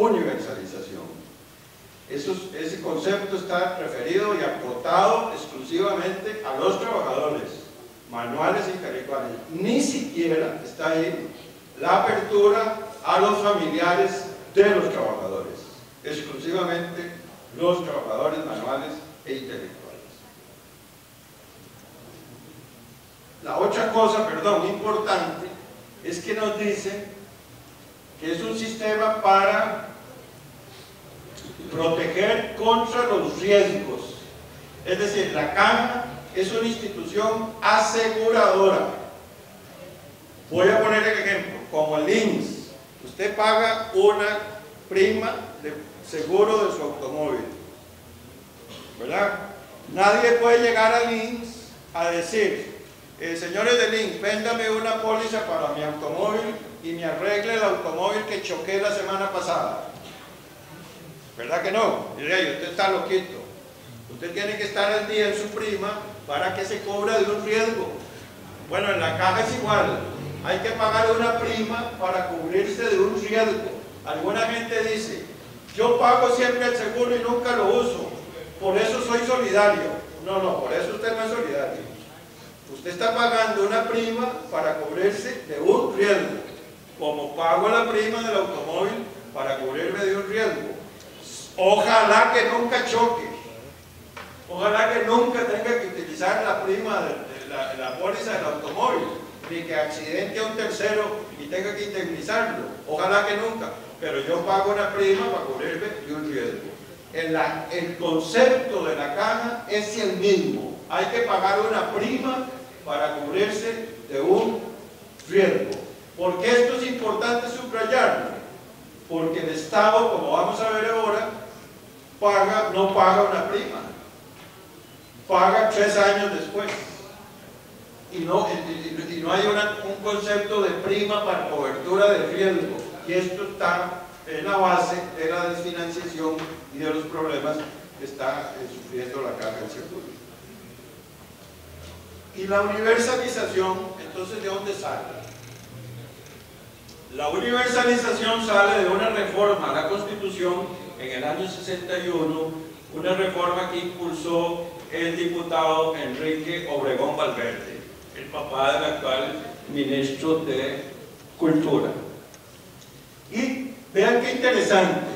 universalización. Ese concepto está referido y acotado exclusivamente a los trabajadores, manuales y intelectuales. Ni siquiera está ahí la apertura a los familiares de los trabajadores, exclusivamente los trabajadores manuales e intelectuales. La otra cosa, importante, es que nos dice que es un sistema para proteger contra los riesgos. Es decir, la caja es una institución aseguradora. Voy a poner el ejemplo, como el INSS. Usted paga una prima de seguro de su automóvil, ¿verdad? Nadie puede llegar al INSS a decir, señores del INSS, véndame una póliza para mi automóvil y me arregle el automóvil que choqué la semana pasada. ¿Verdad que no? Mire, usted está loquito. Usted tiene que estar al día en su prima para que se cubra de un riesgo. Bueno, en la caja es igual. Hay que pagar una prima para cubrirse de un riesgo. Alguna gente dice, yo pago siempre el seguro y nunca lo uso, por eso soy solidario. No, por eso usted no es solidario. Usted está pagando una prima para cubrirse de un riesgo, como pago la prima del automóvil para cubrirme de un riesgo. Ojalá que nunca choque, ojalá que nunca tenga que utilizar la prima de la póliza del automóvil, ni que accidente a un tercero y tenga que indemnizarlo, ojalá que nunca, pero yo pago una prima para cubrirme de un riesgo. El concepto de la caja es el mismo, hay que pagar una prima para cubrirse de un riesgo. ¿Por qué esto es importante subrayarlo? Porque el Estado, como vamos a ver ahora, no paga una prima, paga 3 años después. Y no hay un concepto de prima para cobertura de riesgo. Y esto está en la base de la desfinanciación y de los problemas que está sufriendo la caja del seguro. Y la universalización, entonces, ¿de dónde sale? La universalización sale de una reforma a la Constitución en el año 61, una reforma que impulsó el diputado Enrique Obregón Valverde, el papá del actual ministro de Cultura. Y vean qué interesante,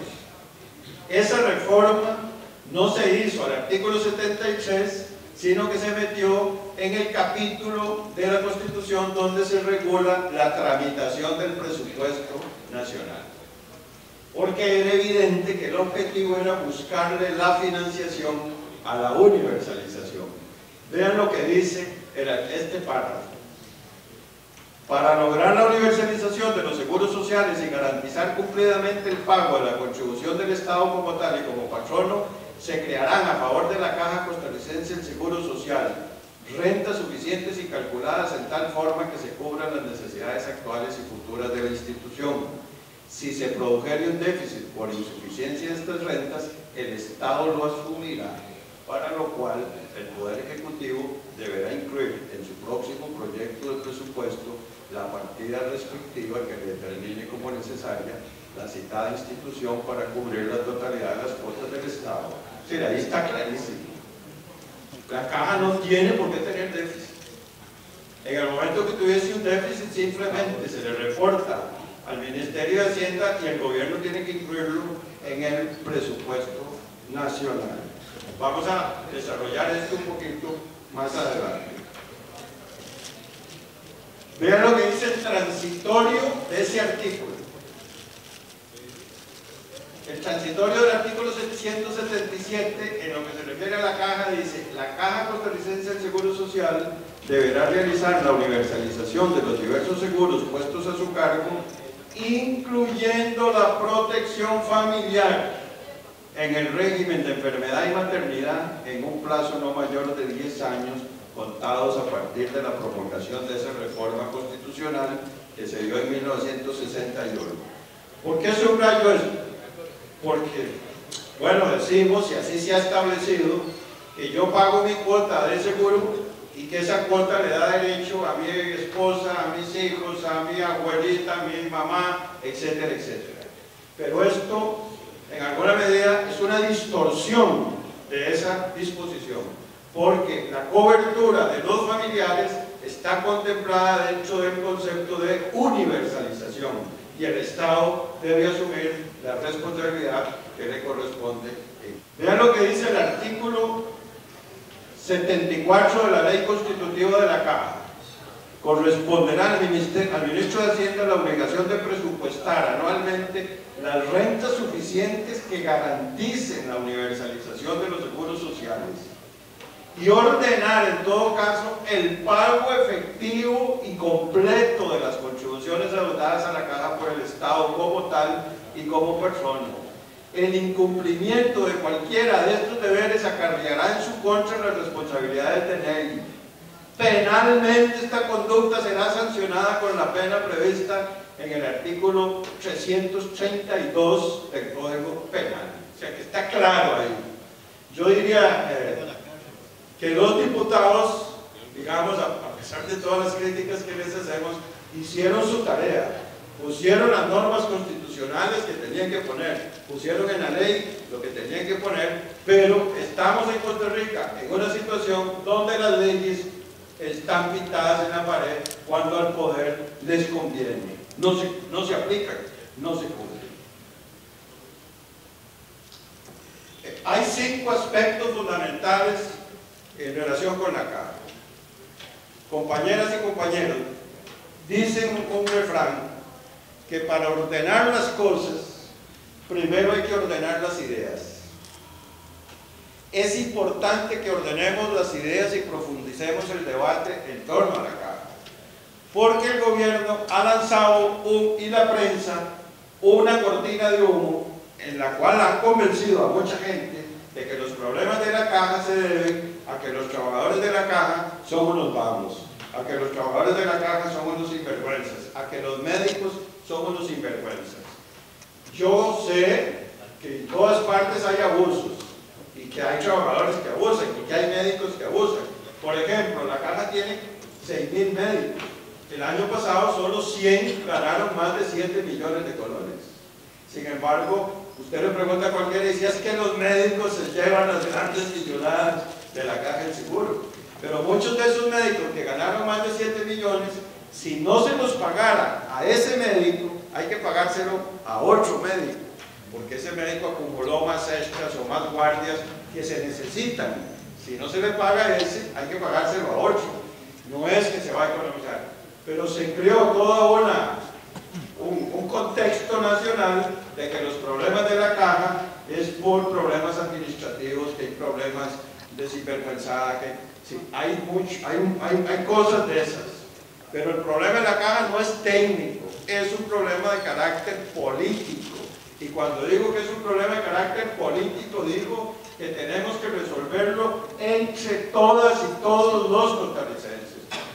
esa reforma no se hizo al artículo 73, sino que se metió en el capítulo de la Constitución donde se regula la tramitación del presupuesto nacional. Porque era evidente que el objetivo era buscarle la financiación a la universalización. Vean lo que dice este párrafo. Para lograr la universalización de los seguros sociales y garantizar cumplidamente el pago de la contribución del Estado como tal y como patrono, se crearán a favor de la Caja Costarricense el Seguro Social, rentas suficientes y calculadas en tal forma que se cubran las necesidades actuales y futuras de la institución. Si se produjere un déficit por insuficiencia de estas rentas, el Estado lo asumirá, para lo cual el Poder Ejecutivo deberá incluir en su próximo proyecto de presupuesto la partida respectiva que determine como necesaria la citada institución para cubrir la totalidad de las cuotas del Estado. Sí, ahí está clarísimo. La caja no tiene por qué tener déficit. En el momento que tuviese un déficit, simplemente se le reporta al Ministerio de Hacienda y el gobierno tiene que incluirlo en el presupuesto nacional. Vamos a desarrollar esto un poquito más adelante. Vean lo que dice el transitorio de ese artículo. El transitorio del artículo 177, en lo que se refiere a la caja, dice: la Caja Costarricense del Seguro Social deberá realizar la universalización de los diversos seguros puestos a su cargo, incluyendo la protección familiar en el régimen de enfermedad y maternidad en un plazo no mayor de 10 años contados a partir de la promulgación de esa reforma constitucional que se dio en 1961. ¿Por qué subrayo esto? Porque, bueno, decimos, y así se ha establecido, que yo pago mi cuota de seguro y que esa cuota le da derecho a mi esposa, a mis hijos, a mi abuelita, a mi mamá, etcétera, etcétera. Pero esto extensión de esa disposición, porque la cobertura de los familiares está contemplada dentro del concepto de universalización y el Estado debe asumir la responsabilidad que le corresponde. Vean lo que dice el artículo 74 de la Ley Constitutiva de la Caja. Corresponderá al Ministro de Hacienda la obligación de presupuestar anualmente las rentas suficientes que garanticen la universalización de los seguros sociales y ordenar en todo caso el pago efectivo y completo de las contribuciones adeudadas a la Caja por el Estado como tal y como persona. El incumplimiento de cualquiera de estos deberes acarreará en su contra la responsabilidad de tener. Penalmente esta conducta será sancionada con la pena prevista en el artículo 332 del Código Penal. O sea que está claro ahí. Yo diría que los diputados, digamos, a pesar de todas las críticas que les hacemos, hicieron su tarea, pusieron las normas constitucionales que tenían que poner, pusieron en la ley lo que tenían que poner, pero estamos en Costa Rica en una situación donde las leyes están pintadas en la pared cuando al poder les conviene. No se aplican, no se cumplen. Hay 5 aspectos fundamentales en relación con la Caja. Compañeras y compañeros, dicen un refrán que para ordenar las cosas primero hay que ordenar las ideas. Es importante que ordenemos las ideas y profundicemos el debate en torno a la Caja, porque el gobierno ha lanzado y la prensa una cortina de humo en la cual han convencido a mucha gente de que los problemas de la Caja se deben a que los trabajadores de la Caja son unos vagos, a que los trabajadores de la Caja son unos sinvergüenzas, a que los médicos son unos sinvergüenzas. Yo sé que en todas partes hay abusos, y que hay trabajadores que abusan, y que hay médicos que abusan. Por ejemplo, la Caja tiene 6.000 médicos. El año pasado solo 100 ganaron más de 7 millones de colones. Sin embargo, usted le pregunta a cualquiera y dice, es que los médicos se llevan las grandes millonadas de la Caja del Seguro. Pero muchos de esos médicos que ganaron más de 7 millones, si no se los pagara a ese médico, hay que pagárselo a otro médico, porque ese médico acumuló más extras o más guardias que se necesitan. Si no se le paga a ese, hay que pagárselo a otro. No es que se va a economizar. Pero se creó todo un contexto nacional de que los problemas de la Caja es por problemas administrativos, que hay problemas de sinvergüenzada, que sí, hay cosas de esas. Pero el problema de la Caja no es técnico, es un problema de carácter político. Y cuando digo que es un problema de carácter político, digo que tenemos que resolverlo entre todas y todos los costarricenses.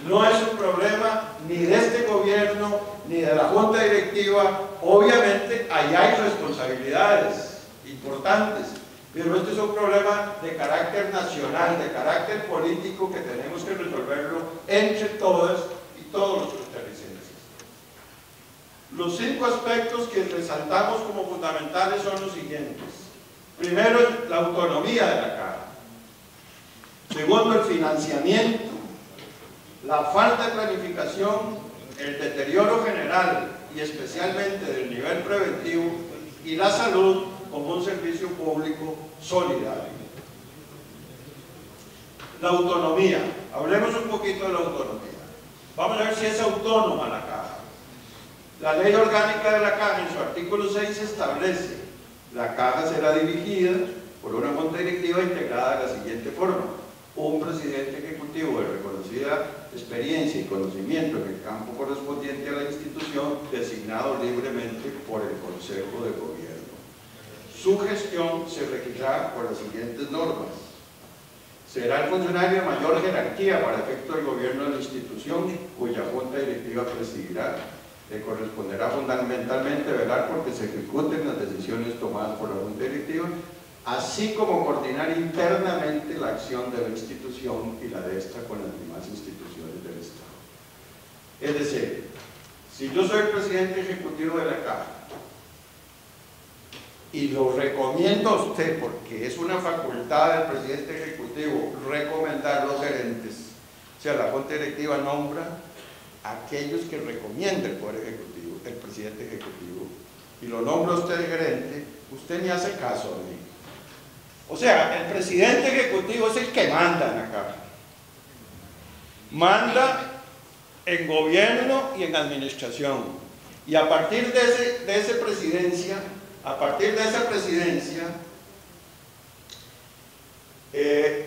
No es un problema ni de este gobierno, ni de la Junta Directiva. Obviamente, ahí hay responsabilidades importantes, pero este es un problema de carácter nacional, de carácter político, que tenemos que resolverlo entre todas y todos los costarricenses. Los 5 aspectos que resaltamos como fundamentales son los siguientes. Primero, la autonomía de la Caja. Segundo, el financiamiento. La falta de planificación, el deterioro general y especialmente del nivel preventivo, y la salud como un servicio público solidario. La autonomía. Hablemos un poquito de la autonomía. Vamos a ver si es autónoma la Caja. La Ley Orgánica de la Caja, en su artículo 6, establece: la Caja será dirigida por una Junta Directiva integrada de la siguiente forma: un presidente ejecutivo de reconocida experiencia y conocimiento en el campo correspondiente a la institución, designado libremente por el Consejo de Gobierno. Su gestión se regirá por las siguientes normas: será el funcionario de mayor jerarquía para efecto del gobierno de la institución, cuya Junta Directiva presidirá. Le corresponderá fundamentalmente velar porque se ejecuten las decisiones tomadas por la Junta Directiva, así como coordinar internamente la acción de la institución y la de esta con las demás instituciones del Estado. Es decir, si yo soy el presidente ejecutivo de la Caja y lo recomiendo a usted porque es una facultad del presidente ejecutivo recomendar los gerentes. O sea, la junta directiva nombra a aquellos que recomienda el poder ejecutivo, el presidente ejecutivo, y lo nombra usted de gerente, usted ni hace caso a mí. O sea, el presidente ejecutivo es el que manda en la caja. Manda en gobierno y en administración. Y a partir de esa presidencia,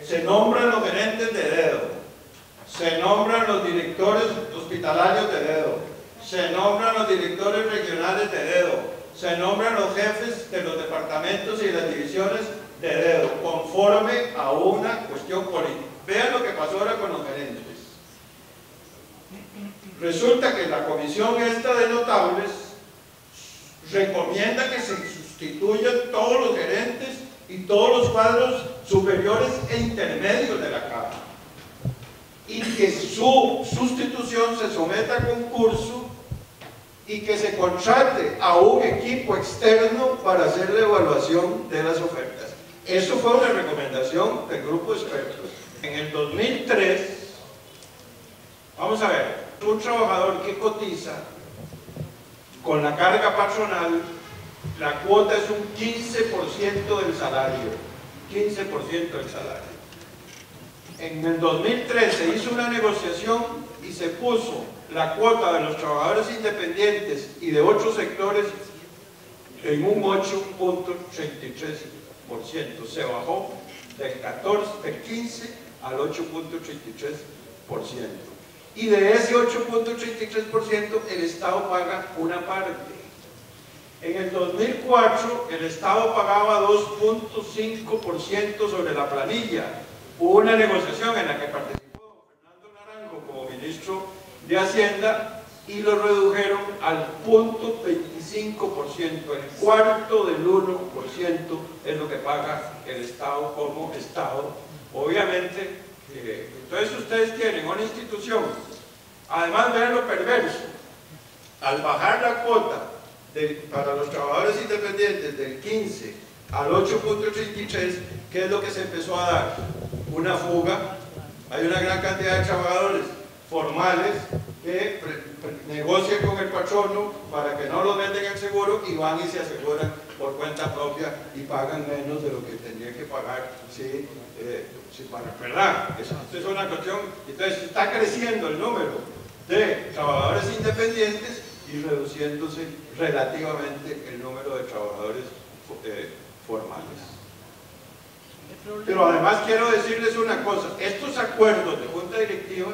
se nombran los gerentes de dedo, se nombran los directores hospitalarios de dedo, se nombran los directores regionales de dedo, se nombran los jefes de los departamentos y las divisiones de dedo, conforme a una cuestión política. Vean lo que pasó ahora con los gerentes. Resulta que la comisión esta de notables recomienda que se sustituyan todos los gerentes y todos los cuadros superiores e intermedios de la caja, y que su sustitución se someta a concurso y que se contrate a un equipo externo para hacer la evaluación de las ofertas. Eso fue una recomendación del grupo de expertos. En el 2003, vamos a ver, un trabajador que cotiza con la carga patronal, la cuota es un 15% del salario. 15% del salario. En el 2003 se hizo una negociación y se puso la cuota de los trabajadores independientes y de otros sectores en un 8.33%. Se bajó del 15 al 8.33%. Y de ese 8.33% el Estado paga una parte. En el 2004 el Estado pagaba 2.5% sobre la planilla. Hubo una negociación en la que participó Fernando Naranjo como ministro de Hacienda y lo redujeron al 0.25%, el cuarto del 1% es lo que paga el Estado como Estado. Obviamente, entonces ustedes tienen una institución, además vean lo perverso, al bajar la cuota para los trabajadores independientes del 15 al 8.33, ¿qué es lo que se empezó a dar? Una fuga. Hay una gran cantidad de trabajadores formales que negocian con el patrono para que no los venden el seguro y van y se aseguran por cuenta propia y pagan menos de lo que tendrían que pagar si pagan, ¿verdad? Eso es una cuestión. Entonces está creciendo el número de trabajadores independientes y reduciéndose relativamente el número de trabajadores formales. Pero además quiero decirles una cosa, estos acuerdos de junta directiva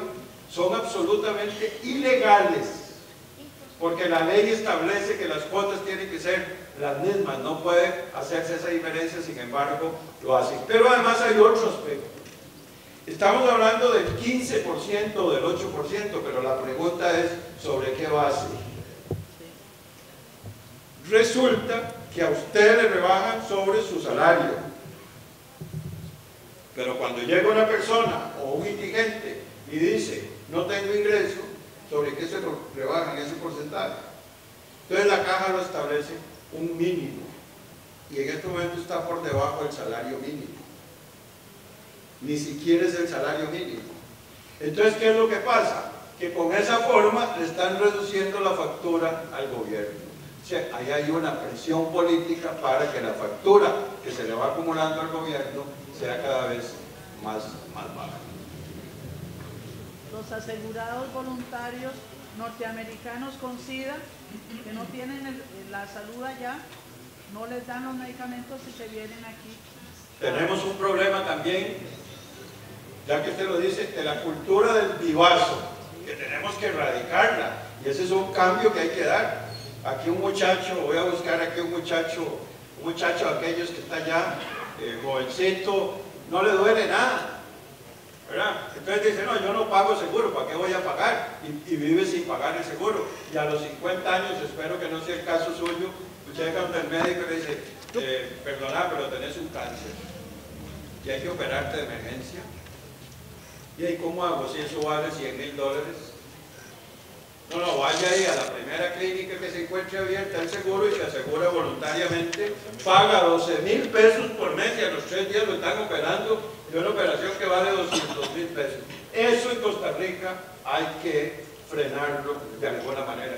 son absolutamente ilegales, porque la ley establece que las cuotas tienen que ser las mismas, no puede hacerse esa diferencia, sin embargo lo hacen. Pero además hay otro aspecto. Estamos hablando del 15% o del 8%, pero la pregunta es ¿sobre qué base? Resulta que a usted le rebajan sobre su salario, pero cuando llega una persona o un indigente y dice no tengo ingreso, ¿sobre qué se lo rebajan ese porcentaje? Entonces la caja lo establece un mínimo y en este momento está por debajo del salario mínimo, ni siquiera es el salario mínimo. Entonces, ¿qué es lo que pasa? Que con esa forma le están reduciendo la factura al gobierno. O sea, ahí hay una presión política para que la factura que se le va acumulando al gobierno sea cada vez más baja. Los asegurados voluntarios norteamericanos con SIDA, que no tienen la salud allá, no les dan los medicamentos si se vienen aquí. Tenemos un problema también, ya que usted lo dice, de la cultura del vivazo, que tenemos que erradicarla, y ese es un cambio que hay que dar. Aquí un muchacho, voy a buscar aquí un muchacho de aquellos que está allá, jovencito, no le duele nada, ¿verdad? Entonces dice, no, yo no pago seguro, ¿para qué voy a pagar? Y vive sin pagar el seguro, y a los 50 años, espero que no sea el caso suyo, usted llega ante el médico y le dice, perdona, pero tenés un cáncer, y hay que operarte de emergencia. ¿Y ahí cómo hago si eso vale $100,000? No, uno vaya ahí a la primera clínica que se encuentre abierta el seguro y se asegura voluntariamente, paga 12,000 pesos por mes y a los 3 días lo están operando de una operación que vale 200,000 pesos. Eso en Costa Rica hay que frenarlo de alguna manera.